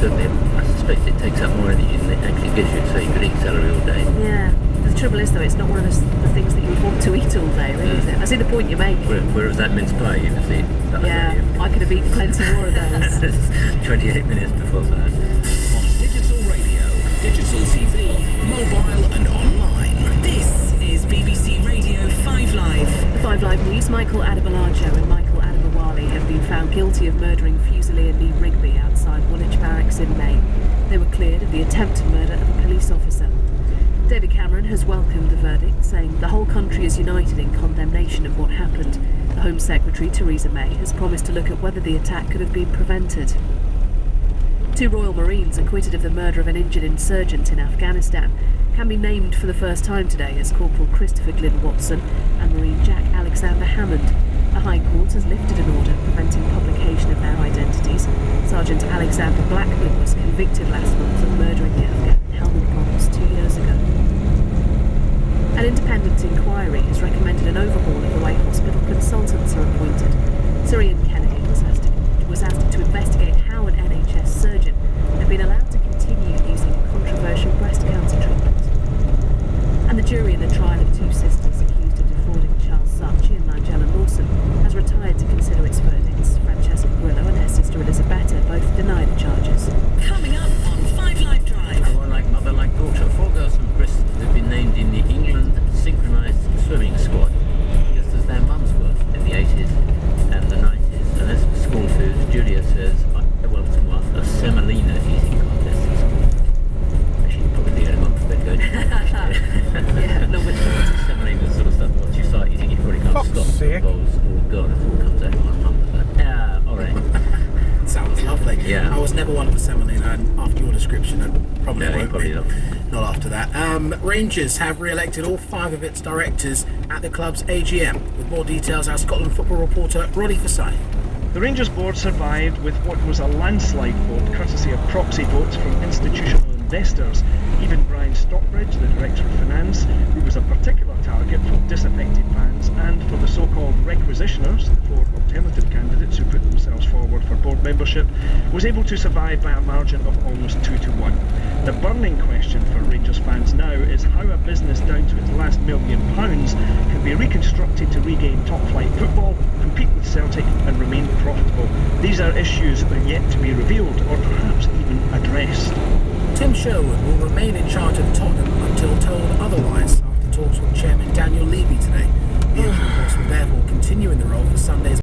certainly, I suspect it takes up more energy than it actually gives you, so you could eat celery all day. Yeah. The trouble is, though, it's not one of the things that you would want to eat all day, really, is it? I see the point you make. Whereas that mince pie, you can see. Yeah, I could have eaten plenty more of those. 28 minutes before that. On digital radio, digital TV, mobile and online. This is BBC Radio 5 Live. The 5 Live News, Michael Adebolajo and Michael Adebowale have been found guilty of murdering Fusilier Lee Rigby outside Woolwich Barracks in May. They were cleared of the attempted murder of a police officer. David Cameron has welcomed the verdict, saying the whole country is united in condemnation of what happened. The Home Secretary, Theresa May, has promised to look at whether the attack could have been prevented. 2 Royal Marines acquitted of the murder of an injured insurgent in Afghanistan can be named for the first time today as Corporal Christopher Glyn Watson and Marine Jack Alexander Hammond. The High Court has lifted an order preventing publication of their identities. Sergeant Alexander Blackman was convicted last month of murdering the Afghan Helmand Province 2 years ago. An independent inquiry has recommended an overhaul of the way hospital consultants are appointed. Sir Ian Kennedy was asked to investigate how an NHS surgeon had been allowed to continue using controversial breast cancer treatment. And the jury in the trial of 2 sisters accused of defrauding Charles Saatchi and Nigella Lawson has retired to consider its verdicts. Francesca Grillo and her sister Elisabetta both deny the charges. Coming up on 5 Live Drive. More like mother, like daughter. 4 girls from Bristol have been named in the England synchronised swimming squad, just as their mums were in the 80s and the 90s. And as for school food, Julia says, well, tomorrow, a semolina eating contest. She's probably the only one that's going to Yeah, not with that. Semolina is the sort of stuff, once you start eating, you probably can't Fuck's stop. sake. Oh God, it all comes out of my mum. Yeah, alright. Sounds lovely. Yeah. I was never one for semolina, and after your description, I probably No, won't probably be. not. Not after that. Rangers have re-elected all 5 of its directors at the club's AGM. With more details, our Scotland football reporter, Roddy Forsyth. The Rangers board survived with what was a landslide vote, courtesy of proxy votes from institutional investors. Even Brian Stockbridge, the Director of Finance, who was a particular target for disaffected fans and for the so-called requisitioners, the 4 alternative candidates who put themselves forward for board membership, was able to survive by a margin of almost 2-1. The burning question for Rangers fans now is how a business down to its last £1 million can be reconstructed to regain top-flight football, compete with Celtic and remain profitable. These are issues that are yet to be revealed or perhaps even addressed. Tim Sherwood will remain in charge of Tottenham until told otherwise after talks with Chairman Daniel Levy today. The interim boss will therefore continue in the role for Sunday's